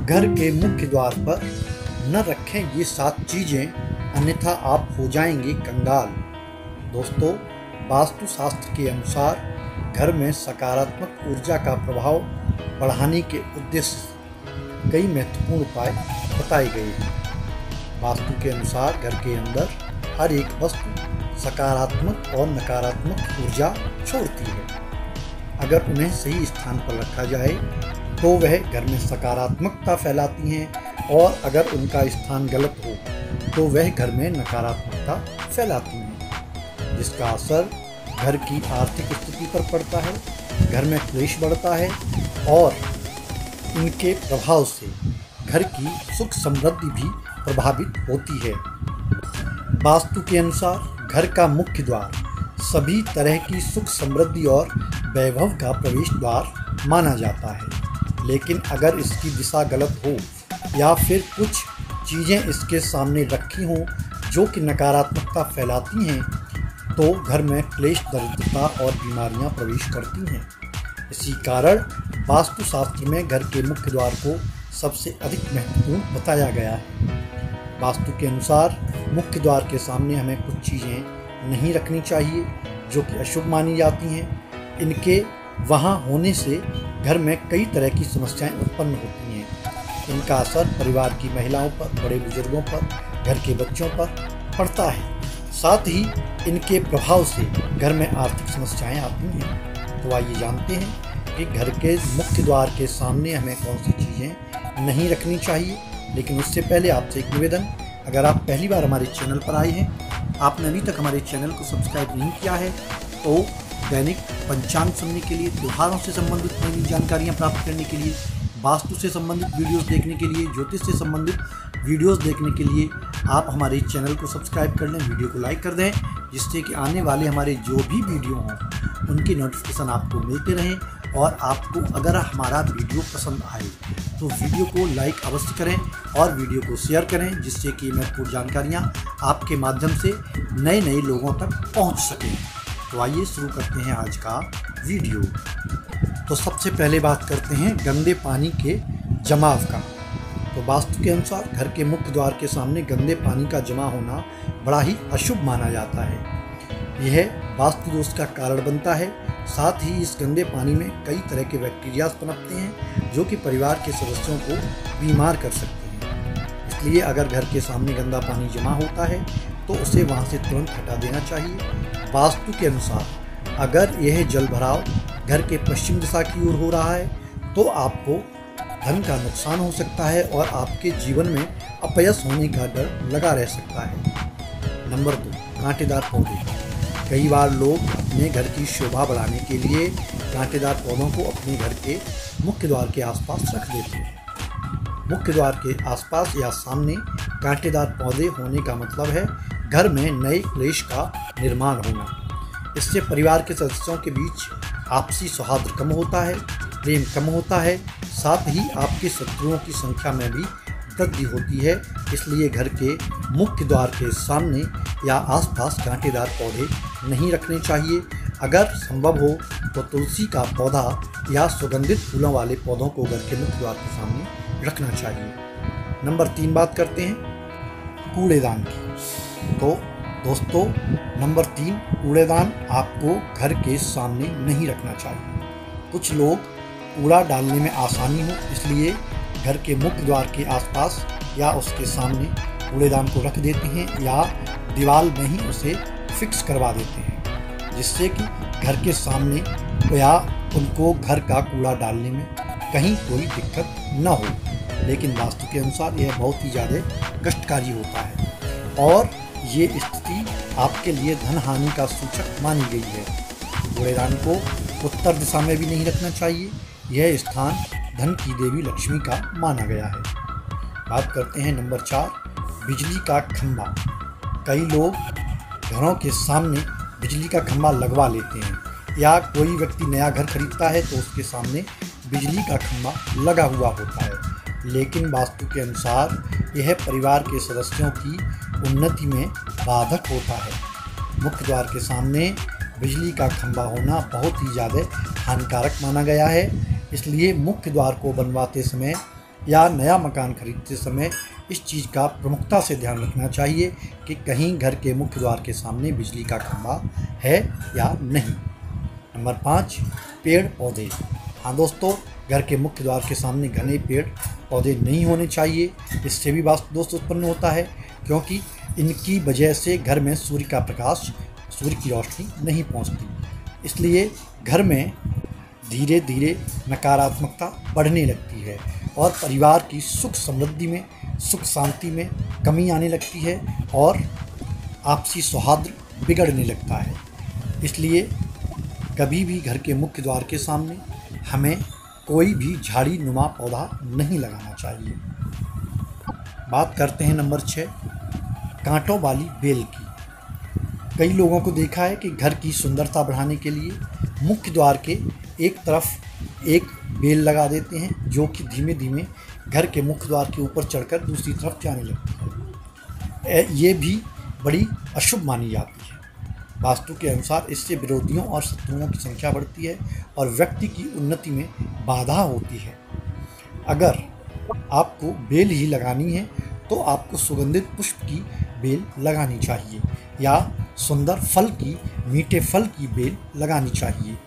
घर के मुख्य द्वार पर न रखें ये 7 चीज़ें, अन्यथा आप हो जाएंगे कंगाल। दोस्तों, वास्तु शास्त्र के अनुसार घर में सकारात्मक ऊर्जा का प्रभाव बढ़ाने के उद्देश्य से कई महत्वपूर्ण उपाय बताए गए हैं। वास्तु के अनुसार घर के अंदर हर एक वस्तु सकारात्मक और नकारात्मक ऊर्जा छोड़ती है। अगर उन्हें सही स्थान पर रखा जाए तो वह घर में सकारात्मकता फैलाती हैं, और अगर उनका स्थान गलत हो तो वह घर में नकारात्मकता फैलाती हैं, जिसका असर घर की आर्थिक स्थिति पर पड़ता है, घर में क्लेश बढ़ता है और इनके प्रभाव से घर की सुख समृद्धि भी प्रभावित होती है। वास्तु के अनुसार घर का मुख्य द्वार सभी तरह की सुख समृद्धि और वैभव का प्रवेश द्वार माना जाता है, लेकिन अगर इसकी दिशा गलत हो या फिर कुछ चीज़ें इसके सामने रखी हों जो कि नकारात्मकता फैलाती हैं, तो घर में क्लेश, दरिद्रता और बीमारियां प्रवेश करती हैं। इसी कारण वास्तुशास्त्र में घर के मुख्य द्वार को सबसे अधिक महत्वपूर्ण बताया गया है। वास्तु के अनुसार मुख्य द्वार के सामने हमें कुछ चीज़ें नहीं रखनी चाहिए जो कि अशुभ मानी जाती हैं। इनके वहाँ होने से घर में कई तरह की समस्याएं उत्पन्न होती हैं। इनका असर परिवार की महिलाओं पर, बड़े बुजुर्गों पर, घर के बच्चों पर पड़ता है। साथ ही इनके प्रभाव से घर में आर्थिक समस्याएं आती हैं। तो आइए जानते हैं कि घर के मुख्य द्वार के सामने हमें कौन सी चीज़ें नहीं रखनी चाहिए। लेकिन उससे पहले आपसे एक निवेदन, अगर आप पहली बार हमारे चैनल पर आए हैं, आपने अभी तक हमारे चैनल को सब्सक्राइब नहीं किया है, तो दैनिक पंचांग सुनने के लिए, त्योहारों से संबंधित नई जानकारियाँ प्राप्त करने के लिए, वास्तु से संबंधित वीडियोस देखने के लिए, ज्योतिष से संबंधित वीडियोस देखने के लिए आप हमारे चैनल को सब्सक्राइब कर लें, वीडियो को लाइक कर दें, जिससे कि आने वाले हमारे जो भी वीडियो हों उनकी नोटिफिकेशन आपको मिलते रहें। और आपको अगर हमारा वीडियो पसंद आए तो वीडियो को लाइक अवश्य करें और वीडियो को शेयर करें, जिससे कि महत्वपूर्ण जानकारियाँ आपके माध्यम से नए लोगों तक पहुँच सकें। तो आइए शुरू करते हैं आज का वीडियो। तो सबसे पहले बात करते हैं गंदे पानी के जमाव का। तो वास्तु के अनुसार घर के मुख्य द्वार के सामने गंदे पानी का जमा होना बड़ा ही अशुभ माना जाता है। यह वास्तु दोष का कारण बनता है। साथ ही इस गंदे पानी में कई तरह के बैक्टीरिया पनपते हैं जो कि परिवार के सदस्यों को बीमार कर सकते हैं। इसलिए अगर घर के सामने गंदा पानी जमा होता है तो उसे वहां से तुरंत हटा देना चाहिए। वास्तु के अनुसार अगर यह जल भराव घर के पश्चिम दिशा की ओर हो रहा है तो आपको धन का नुकसान हो सकता है और आपके जीवन में अपयश होने का डर लगा रह सकता है। नंबर 2, कांटेदार पौधे। कई बार लोग अपने घर की शोभा बढ़ाने के लिए कांटेदार पौधों को अपने घर के मुख्य द्वार के आसपास रख देते हैं। मुख्य द्वार के आसपास या सामने कांटेदार पौधे होने का मतलब है घर में नए क्लेश का निर्माण होना। इससे परिवार के सदस्यों के बीच आपसी सौहार्द कम होता है, प्रेम कम होता है, साथ ही आपके शत्रुओं की संख्या में भी वृद्धि होती है। इसलिए घर के मुख्य द्वार के सामने या आसपास कांटेदार पौधे नहीं रखने चाहिए। अगर संभव हो तो तुलसी का पौधा या सुगंधित फूलों वाले पौधों को घर के मुख्य द्वार के सामने रखना चाहिए। नंबर 3 बात करते हैं कूड़ेदान की। तो दोस्तों, नंबर 3, कूड़ेदान आपको घर के सामने नहीं रखना चाहिए। कुछ लोग कूड़ा डालने में आसानी हो इसलिए घर के मुख्य द्वार के आसपास या उसके सामने कूड़ेदान को रख देते हैं या दीवार में ही उसे फिक्स करवा देते हैं, जिससे कि घर के सामने या उनको घर का कूड़ा डालने में कहीं कोई दिक्कत न हो। लेकिन वास्तु के अनुसार यह बहुत ही ज़्यादा कष्टकारी होता है और ये स्थिति आपके लिए धन हानि का सूचक मानी गई है। कूड़ेदान को उत्तर दिशा में भी नहीं रखना चाहिए। यह स्थान धन की देवी लक्ष्मी का माना गया है। बात करते हैं नंबर 4, बिजली का खंभा। कई लोग घरों के सामने बिजली का खंभा लगवा लेते हैं या कोई व्यक्ति नया घर खरीदता है तो उसके सामने बिजली का खंभा लगा हुआ होता है। लेकिन वास्तु के अनुसार यह परिवार के सदस्यों की उन्नति में बाधक होता है। मुख्य द्वार के सामने बिजली का खंभा होना बहुत ही ज़्यादा हानिकारक माना गया है। इसलिए मुख्य द्वार को बनवाते समय या नया मकान खरीदते समय इस चीज़ का प्रमुखता से ध्यान रखना चाहिए कि कहीं घर के मुख्य द्वार के सामने बिजली का खंभा है या नहीं। नंबर 5, पेड़ पौधे। हाँ दोस्तों, घर के मुख्य द्वार के सामने घने पेड़ पौधे नहीं होने चाहिए। इससे भी वास्तु दोष उत्पन्न होता है, क्योंकि इनकी वजह से घर में सूर्य का प्रकाश, सूर्य की रोशनी नहीं पहुंचती। इसलिए घर में धीरे धीरे नकारात्मकता बढ़ने लगती है और परिवार की सुख समृद्धि में, सुख शांति में कमी आने लगती है और आपसी सौहार्द बिगड़ने लगता है। इसलिए कभी भी घर के मुख्य द्वार के सामने हमें कोई भी झाड़ी नुमा पौधा नहीं लगाना चाहिए। बात करते हैं नंबर 6, कांटों वाली बेल की। कई लोगों को देखा है कि घर की सुंदरता बढ़ाने के लिए मुख्य द्वार के एक तरफ एक बेल लगा देते हैं, जो कि धीमे धीमे घर के मुख्य द्वार के ऊपर चढ़कर दूसरी तरफ जाने लगती है। ये भी बड़ी अशुभ मानी जाती है। वास्तु के अनुसार इससे विरोधियों और शत्रुओं की संख्या बढ़ती है और व्यक्ति की उन्नति में बाधा होती है। अगर आपको बेल ही लगानी है तो आपको सुगंधित पुष्प की बेल लगानी चाहिए या सुंदर फल की, मीठे फल की बेल लगानी चाहिए।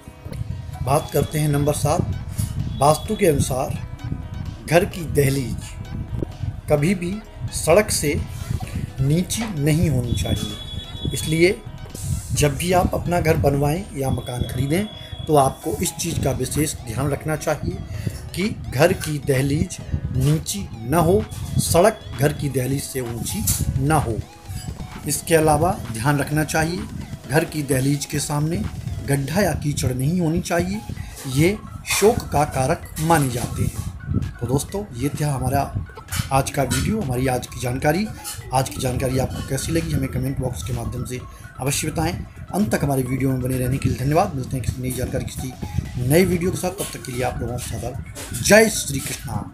बात करते हैं नंबर 7, वास्तु के अनुसार घर की दहलीज कभी भी सड़क से नीची नहीं होनी चाहिए। इसलिए जब भी आप अपना घर बनवाएं या मकान खरीदें तो आपको इस चीज़ का विशेष ध्यान रखना चाहिए कि घर की दहलीज नीची न हो, सड़क घर की दहलीज से ऊंची न हो। इसके अलावा ध्यान रखना चाहिए घर की दहलीज के सामने गड्ढा या कीचड़ नहीं होनी चाहिए। ये शोक का कारक माने जाते हैं। तो दोस्तों, ये था हमारा आज का वीडियो, हमारी आज की जानकारी। आज की जानकारी आपको कैसी लगी हमें कमेंट बॉक्स के माध्यम से अवश्य बताएं। अंत तक हमारे वीडियो में बने रहने के लिए धन्यवाद। मिलते हैं किसी नई जानकारी, किसी नई वीडियो के साथ। तब तक के लिए आप लोगों को सादर जय श्री कृष्णा।